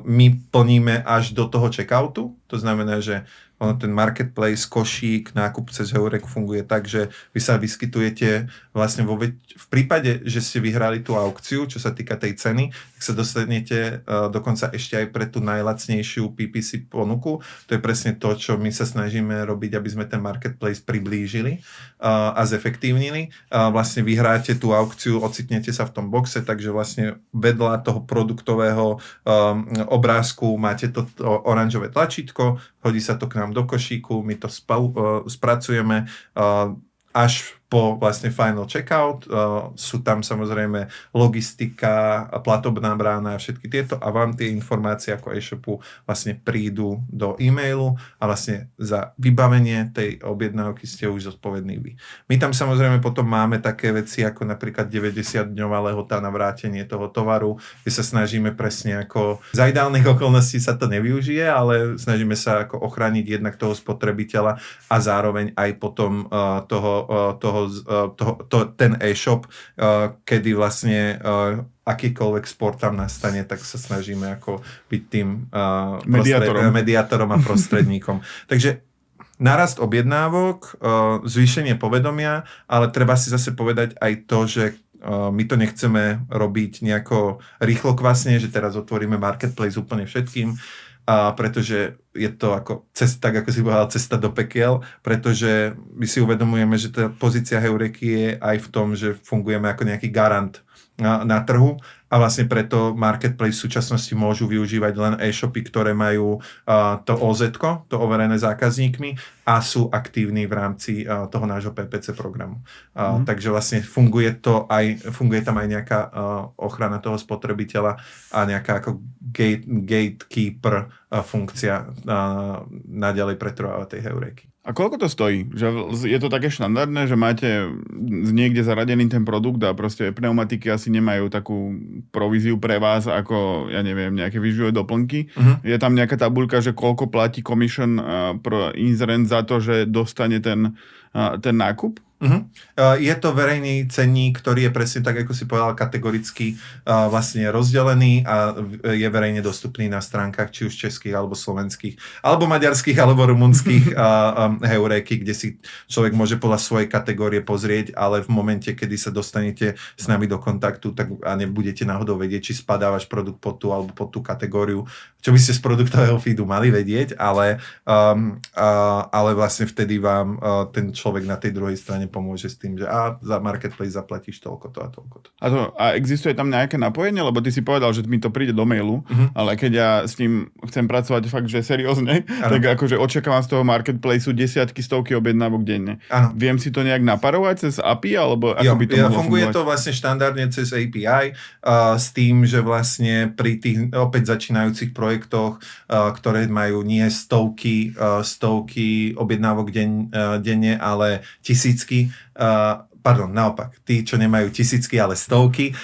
my plníme až do toho checkoutu. To znamená, že ten marketplace, košík, nákup cez Heureku funguje tak, že vy sa vyskytujete vlastne v prípade, že ste vyhrali tú aukciu, čo sa týka tej ceny, tak sa dostanete dokonca ešte aj pre tú najlacnejšiu PPC ponuku. To je presne to, čo my sa snažíme robiť, aby sme ten marketplace priblížili a zefektívnili. Vlastne vyhráte tú aukciu, ocitnete sa v tom boxe, takže vlastne vedľa toho produktového obrázku máte to oranžové tlačítko, hodí sa to k nám do košíku, my to spracujeme až po vlastne final checkout. Sú tam samozrejme logistika, platobná brána a všetky tieto a vám tie informácie ako e-shopu vlastne prídu do e-mailu a vlastne za vybavenie tej objednávky ste už zodpovední vy. My tam samozrejme potom máme také veci ako napríklad 90-dňová lehota na vrátenie toho tovaru, kde sa snažíme presne ako za ideálnych okolností sa to nevyužije, ale snažíme sa ako ochrániť jednak toho spotrebiteľa a zároveň aj potom ten e-shop, kedy vlastne akýkoľvek spor tam nastane, tak sa snažíme ako byť tým mediátorom a prostredníkom. Takže nárast objednávok, zvýšenie povedomia, ale treba si zase povedať aj to, že my to nechceme robiť nejako rýchlokvasne, že teraz otvoríme marketplace úplne všetkým, pretože je to ako cesta, tak ako si povedal, cesta do pekiel, pretože my si uvedomujeme, že tá pozícia Heureky je aj v tom, že fungujeme ako nejaký garant na trhu a vlastne preto Marketplace v súčasnosti môžu využívať len e-shopy, ktoré majú to OZ-ko, to overené zákazníkmi a sú aktívni v rámci toho nášho PPC programu. Takže vlastne funguje tam aj nejaká ochrana toho spotrebiteľa a nejaká ako gatekeeper funkcia naďalej pretrváva tej Heureky. A koľko to stojí? Že je to také štandardné, že máte niekde zaradený ten produkt a proste pneumatiky asi nemajú takú províziu pre vás ako, ja neviem, nejaké výživové doplnky. Je tam nejaká tabuľka, že koľko platí commission pro inzerent za to, že dostane ten nákup? Je to verejný cenník, ktorý je presne tak, ako si povedal, kategoricky vlastne rozdelený a je verejne dostupný na stránkach či už českých, alebo slovenských, alebo maďarských, alebo rumunských Heureky, kde si človek môže podľa svojej kategórie pozrieť, ale v momente, kedy sa dostanete s nami do kontaktu, tak a nebudete náhodou vedieť, či spadá váš produkt pod tú alebo pod tú kategóriu, čo by ste z produktového feedu mali vedieť, ale vlastne vtedy vám ten človek na tej druhej strane pomôže s tým, že za Marketplace zaplatíš toľko a toľko to. A existuje tam nejaké napojenie? Lebo ty si povedal, že mi to príde do mailu, ale keď ja s ním chcem pracovať fakt, že seriózne, tak akože očakávam z toho Marketplaceu desiatky, stovky objednávok denne. Ano. Viem si to nejak naparovať cez API? Alebo ako by to mohlo funguje fungovať? to vlastne štandardne cez API s tým, že vlastne pri tých opäť začínajúcich projektoch, ktoré majú nie stovky objednávok denne, ale tisícky, naopak, tí, čo nemajú tisícky, ale stovky,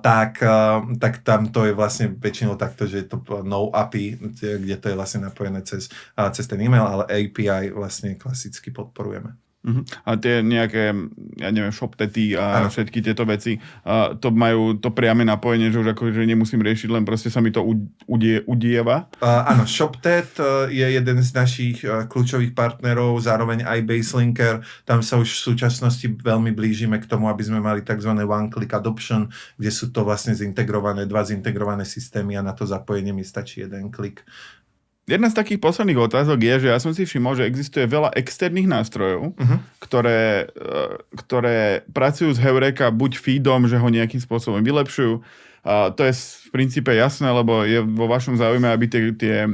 tak tam to je vlastne väčšinou takto, že je to no API, kde to je vlastne napojené cez ten e-mail, ale API vlastne klasicky podporujeme. A tie nejaké, ja neviem, ShopTety a Áno. všetky tieto veci, to majú to priame napojenie, že už akože nemusím riešiť, len proste sa mi to udieva. Áno, ShopTet je jeden z našich kľúčových partnerov, zároveň aj Baselinker. Tam sa už v súčasnosti veľmi blížime k tomu, aby sme mali tzv. One-click adoption, kde sú to vlastne dva zintegrované systémy a na to zapojenie mi stačí jeden klik. Jedna z takých posledných otázok je, že ja som si všimol, že existuje veľa externých nástrojov, ktoré pracujú s Heureka buď feedom, že ho nejakým spôsobom vylepšujú. To je v princípe jasné, lebo je vo vašom záujme, aby tie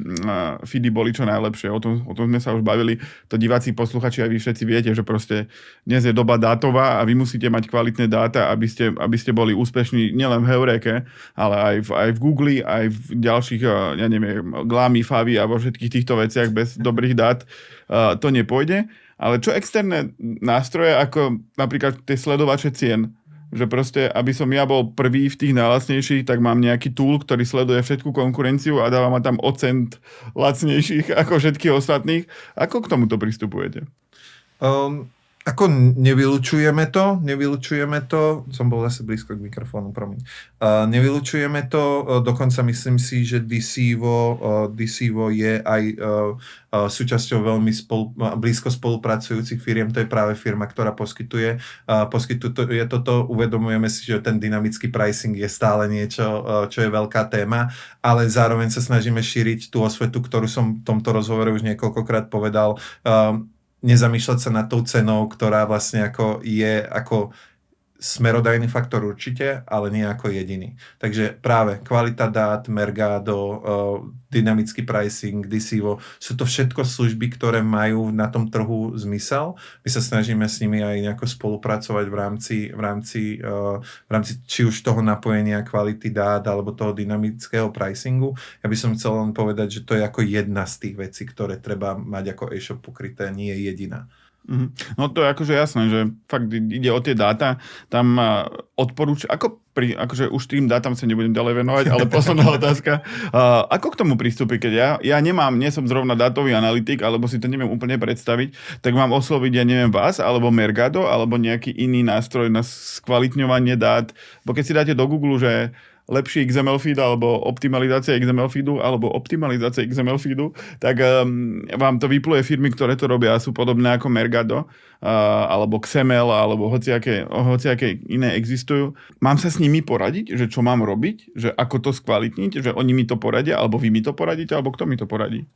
feedy boli čo najlepšie. O tom sme sa už bavili. To diváci, posluchači, aj vy všetci viete, že proste dnes je doba dátová a vy musíte mať kvalitné dáta, aby ste boli úspešní nielen v Heureke, ale aj v Google, aj v ďalších, ja neviem, Glami, Favi a vo všetkých týchto veciach bez dobrých dát to nepôjde. Ale čo externé nástroje, ako napríklad tie sledovače cien, že proste, aby som ja bol prvý v tých najlacnejších, tak mám nejaký tool, ktorý sleduje všetku konkurenciu a dáva ma tam o cent lacnejších ako všetkých ostatných. Ako k tomuto pristupujete? Ako nevylučujeme to, som bol zase blízko k mikrofónu, promiň. Nevylučujeme to, dokonca myslím si, že Deceivo je aj súčasťou veľmi blízko spolupracujúcich firiem, to je práve firma, ktorá poskytuje toto, uvedomujeme si, že ten dynamický pricing je stále niečo, čo je veľká téma, ale zároveň sa snažíme šíriť tú osvetu, ktorú som v tomto rozhovore už niekoľkokrát povedal, nezamýšľať sa nad tou cenou, ktorá vlastne je smerodajný faktor určite, ale nie ako jediný. Takže práve kvalita dát, Mergado, dynamický pricing, Deceivo, sú to všetko služby, ktoré majú na tom trhu zmysel. My sa snažíme s nimi aj nejako spolupracovať v rámci či už toho napojenia kvality dát alebo toho dynamického pricingu. Ja by som chcel len povedať, že to je ako jedna z tých vecí, ktoré treba mať ako e-shop pokryté, nie je jediná. No to je akože jasné, že fakt ide o tie dáta, tam akože už tým dátam sa nebudem ďalej venovať, ale posledná otázka. Ako k tomu prístupy, keď ja nie som zrovna dátový analytik, alebo si to neviem úplne predstaviť, tak mám osloviť, ja neviem, vás, alebo Mergado, alebo nejaký iný nástroj na skvalitňovanie dát, bo keď si dáte do Google, že lepší XML feed alebo optimalizácia XML feedu tak vám to vypluje firmy, ktoré to robia a sú podobné ako Mergado alebo XML alebo hociaké iné existujú. Mám sa s nimi poradiť, že čo mám robiť, že ako to skvalitniť, že oni mi to poradia alebo vy mi to poradíte, alebo kto mi to poradí?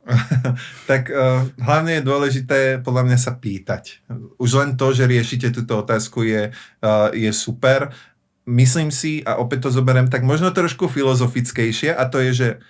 Tak hlavne je dôležité podľa mňa sa pýtať. Už len to, že riešite túto otázku je super. Myslím si, a opäť to zoberiem tak možno trošku filozofickejšie, a to je, že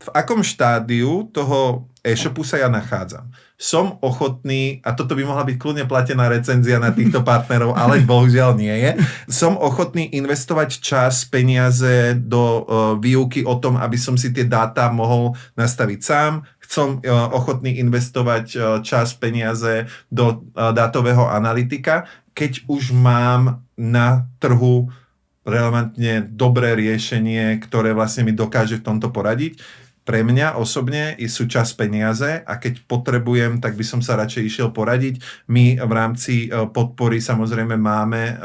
v akom štádiu toho e-shopu sa ja nachádzam. Som ochotný, a toto by mohla byť kľudne platená recenzia na týchto partnerov, ale bohužiaľ nie je, som ochotný investovať čas, peniaze do výuky o tom, aby som si tie dáta mohol nastaviť sám. Som ochotný investovať čas, peniaze do dátového analytika, keď už mám na trhu relevantne dobré riešenie, ktoré vlastne mi dokáže v tomto poradiť. Pre mňa osobne sú čas peniaze a keď potrebujem, tak by som sa radšej išiel poradiť. My v rámci podpory samozrejme máme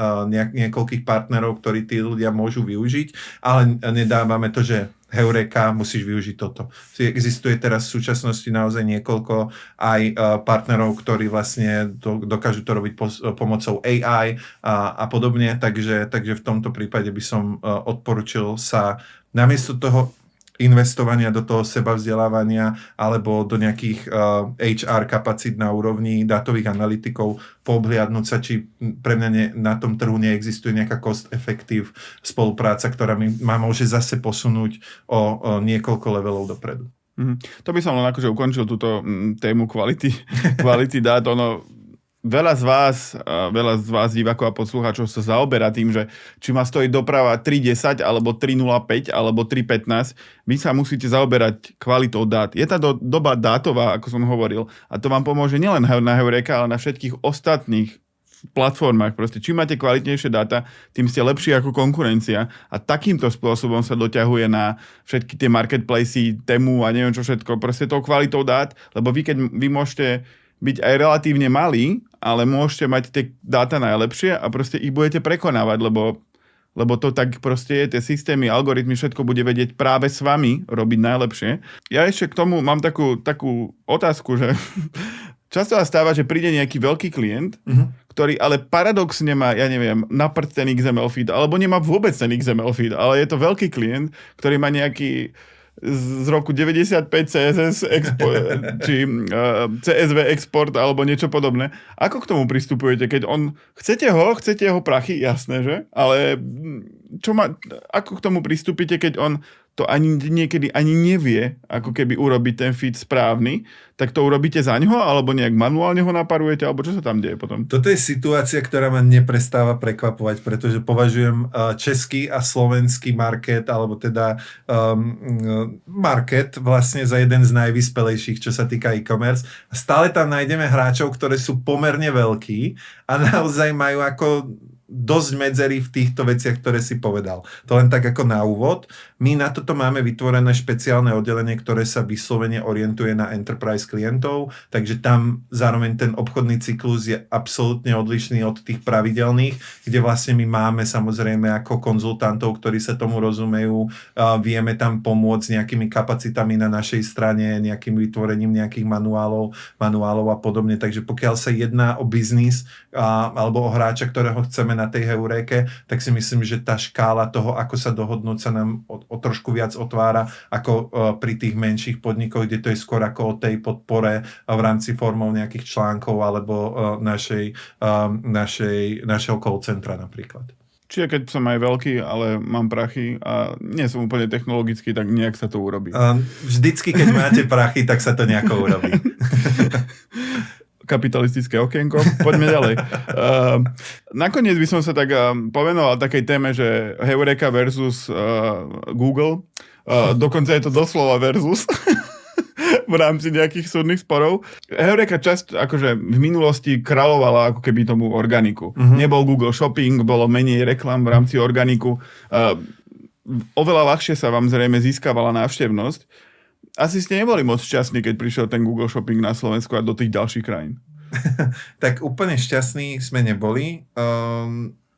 niekoľkých partnerov, ktorí tí ľudia môžu využiť, ale nedávame to, že Heureka, musíš využiť toto. Existuje teraz v súčasnosti naozaj niekoľko aj partnerov, ktorí vlastne dokážu to robiť pomocou AI a podobne, takže v tomto prípade by som odporučil sa namiesto toho investovania do toho sebavzdelávania alebo do nejakých HR kapacít na úrovni dátových analytikov, poobhliadnúť sa, či pre mňa na tom trhu neexistuje nejaká cost-effective spolupráca, ktorá ma môže zase posunúť o niekoľko levelov dopredu. To by som len akože ukončil túto tému kvality dát. Veľa z vás divákov a poslucháčov sa zaoberá tým, že či ma stojí doprava 3.10 alebo 3.05 alebo 3.15, vy sa musíte zaoberať kvalitou dát. Je tá doba dátová, ako som hovoril, a to vám pomôže nielen na Heureka, ale na všetkých ostatných platformách. Proste, čím máte kvalitnejšie dáta, tým ste lepší ako konkurencia a takýmto spôsobom sa doťahuje na všetky tie marketplacy, Temu a neviem čo všetko, proste tou kvalitou dát, lebo vy môžete byť aj relatívne malí, ale môžete mať tie dáta najlepšie a proste ich budete prekonávať, lebo to tak proste je, tie systémy, algoritmy, všetko bude vedieť práve s vami robiť najlepšie. Ja ešte k tomu mám takú otázku, že často sa stáva, že príde nejaký veľký klient, ktorý ale paradoxne má, ja neviem, na prd ten XML feed, alebo nemá vôbec ten XML feed, ale je to veľký klient, ktorý má nejaký z roku 95 CSS či CSV export alebo niečo podobné. Ako k tomu pristupujete, keď chcete ho prachy, jasné, že? Ale ako k tomu pristúpite, keď on to niekedy ani nevie, ako keby urobiť ten feed správny, tak to urobíte za ňoho, alebo nejak manuálne ho naparujete, alebo čo sa tam deje potom? Toto je situácia, ktorá ma neprestáva prekvapovať, pretože považujem český a slovenský market, alebo teda market vlastne za jeden z najvyspelejších, čo sa týka e-commerce. Stále tam nájdeme hráčov, ktorí sú pomerne veľkí a naozaj majú ako dosť medzerí v týchto veciach, ktoré si povedal. To len tak ako na úvod. My na toto máme vytvorené špeciálne oddelenie, ktoré sa vyslovene orientuje na enterprise klientov, takže tam zároveň ten obchodný cyklus je absolútne odlišný od tých pravidelných, kde vlastne my máme samozrejme ako konzultantov, ktorí sa tomu rozumejú, vieme tam pomôcť s nejakými kapacitami na našej strane, nejakým vytvorením nejakých manuálov a podobne. Takže pokiaľ sa jedná o biznis alebo o hráča, ktorého chceme na tej heuréke, tak si myslím, že tá škála toho, ako sa dohodnúť, sa nám o trošku viac otvára ako pri tých menších podnikoch, kde to je skôr ako o tej podpore v rámci formou nejakých článkov alebo našeho call centra napríklad. Čiže keď som aj veľký, ale mám prachy a nie som úplne technologický, tak nejak sa to urobí. Vždycky, keď máte prachy, tak sa to nejako urobí. Kapitalistické okienko. Poďme ďalej. Nakoniec by som sa tak povenoval takej téme, že Heureka versus Google. Dokonca je to doslova versus v rámci nejakých súdnych sporov. Heureka akože v minulosti kráľovala ako keby tomu organiku. Nebol Google Shopping, bolo menej reklam v rámci organiku. Oveľa ľahšie sa vám zrejme získavala návštevnosť. Asi ste neboli moc šťastní, keď prišiel ten Google Shopping na Slovensku a do tých ďalších krajín. Tak úplne šťastní sme neboli,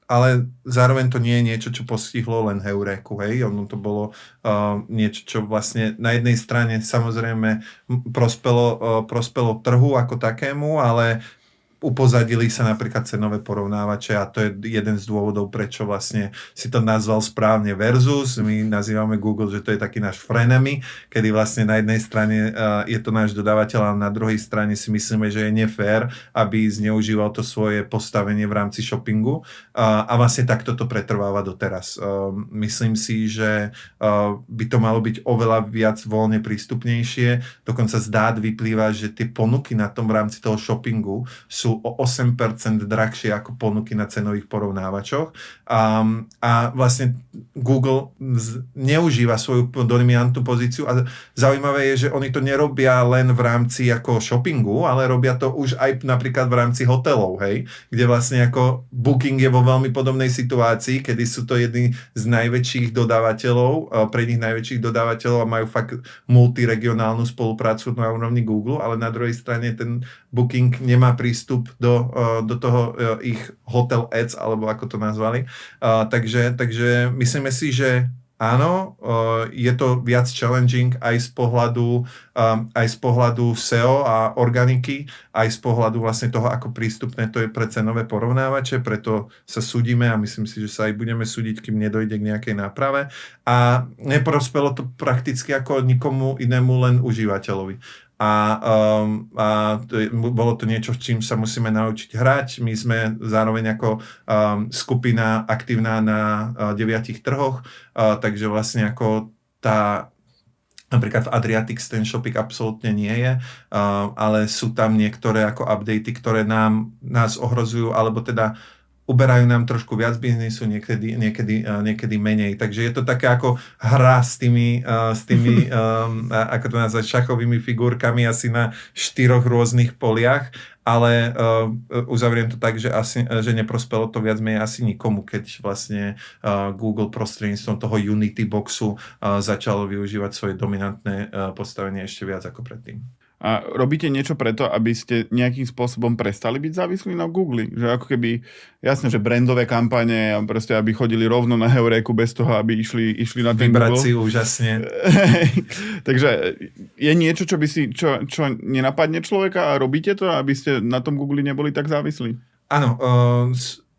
ale zároveň to nie je niečo, čo postihlo len Heuréku. Hej? Ono to bolo niečo, čo vlastne na jednej strane samozrejme prospelo trhu ako takému, ale upozadili sa napríklad cenové porovnávače a to je jeden z dôvodov, prečo vlastne si to nazval správne versus. My nazývame Google, že to je taký náš frenemy, kedy vlastne na jednej strane je to náš dodávateľ a na druhej strane si myslíme, že je nefér, aby zneužíval to svoje postavenie v rámci shoppingu a vlastne takto to pretrváva doteraz. Myslím si, že by to malo byť oveľa viac voľne prístupnejšie. Dokonca z dát vyplýva, že tie ponuky na tom v rámci toho shoppingu sú o 8% drahšie ako ponuky na cenových porovnávačoch. A vlastne Google neužíva svoju dominantnú pozíciu a zaujímavé je, že oni to nerobia len v rámci ako shoppingu, ale robia to už aj napríklad v rámci hotelov, hej, kde vlastne ako Booking je vo veľmi podobnej situácii, kedy sú to jedni z najväčších dodávateľov, pre nich najväčších dodávateľov a majú fakt multiregionálnu spoluprácu na úrovni Google, ale na druhej strane ten Booking nemá prístup do toho ich hotel ads, alebo ako to nazvali. Takže myslíme si, že áno, je to viac challenging aj z pohľadu SEO a organiky, aj z pohľadu vlastne toho, ako prístupné to je pre cenové porovnávače, preto sa súdime a myslím si, že sa aj budeme súdiť, kým nedojde k nejakej náprave. A neprospelo to prakticky ako nikomu inému, len užívateľovi. A bolo to niečo, s čím sa musíme naučiť hrať. My sme zároveň ako skupina aktívna na 9 trhoch, takže vlastne ako napríklad v Adriatics ten shopping absolútne nie je, ale sú tam niektoré ako updaty, ktoré nás ohrozujú, alebo teda uberajú nám trošku viac biznisu, niekedy menej. Takže je to také ako hra s tými ako to nazvať, šachovými figurkami asi na 4 rôznych poliach, ale uzavriem to tak, že neprospelo to viac menej asi nikomu, keď vlastne Google prostredníctvom toho Unity boxu začalo využívať svoje dominantné postavenie ešte viac ako predtým. A robíte niečo preto, aby ste nejakým spôsobom prestali byť závislí na Google? Že ako keby, jasné, že brandové kampane, proste aby chodili rovno na Heuréku bez toho, aby išli na ten Vybrať Google. si úžasne. Takže je niečo, čo nenapadne človeka a robíte to, aby ste na tom Google neboli tak závislí? Áno,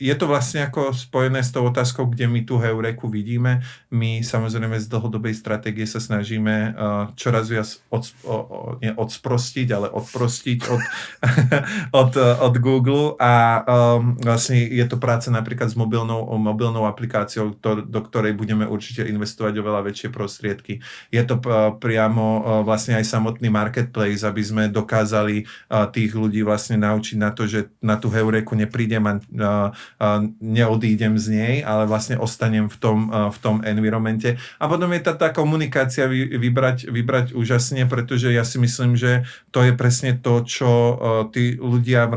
je to vlastne ako spojené s tou otázkou, kde my tú Heuréku vidíme. My samozrejme z dlhodobej stratégie sa snažíme čoraz viac odsprostiť, ale odprostiť od Google a vlastne je to práca napríklad s mobilnou aplikáciou, do ktorej budeme určite investovať oveľa väčšie prostriedky. Je to priamo vlastne aj samotný marketplace, aby sme dokázali tých ľudí vlastne naučiť na to, že na tú Heuréku neprídem a neodídem z nej, ale vlastne ostanem v tom environmente. A potom je tá komunikácia vybrať úžasne, pretože ja si myslím, že to je presne to, čo tí ľudia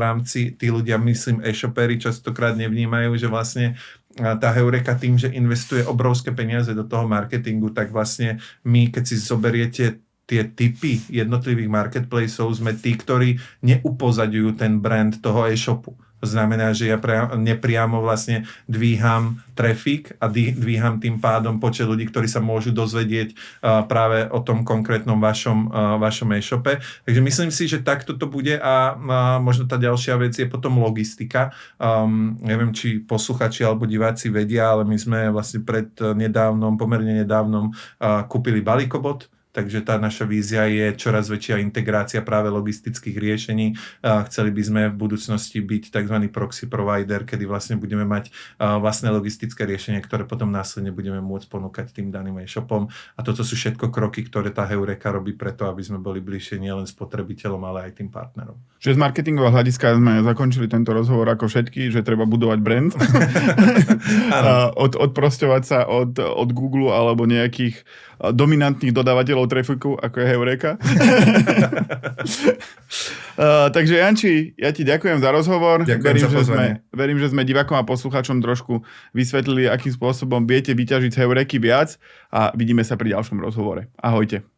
myslím e-shoperi častokrát nevnímajú, že vlastne tá Heuréka tým, že investuje obrovské peniaze do toho marketingu, tak vlastne my, keď si zoberiete tie typy jednotlivých marketplaceov, sme tí, ktorí neupozaďujú ten brand toho e-shopu. To znamená, že ja nepriamo vlastne dvíham trafik a dvíham tým pádom počet ľudí, ktorí sa môžu dozvedieť práve o tom konkrétnom vašom e-shope. Takže myslím si, že takto to bude a možno tá ďalšia vec je potom logistika. Neviem, či posluchači alebo diváci vedia, ale my sme vlastne pomerne nedávnom kúpili Balíkobot. Takže tá naša vízia je čoraz väčšia integrácia práve logistických riešení. Chceli by sme v budúcnosti byť tzv. Proxy provider, kedy vlastne budeme mať vlastné logistické riešenie, ktoré potom následne budeme môcť ponúkať tým daným e-shopom. A toto sú všetko kroky, ktoré tá Heuréka robí preto, aby sme boli bližšie nielen spotrebiteľom, ale aj tým partnerom. Že z marketingového hľadiska sme zakončili tento rozhovor ako všetky, že treba budovať brand. Odprosťovať sa od Google alebo nejakých dominantných dodávateľov trafiku, ako je Heuréka. Takže Janči, ja ti ďakujem za rozhovor. Ďakujem za pozvanie. Verím, že sme divákom a poslucháčom trošku vysvetlili, akým spôsobom viete vyťažiť z Heuréky viac a vidíme sa pri ďalšom rozhovore. Ahojte.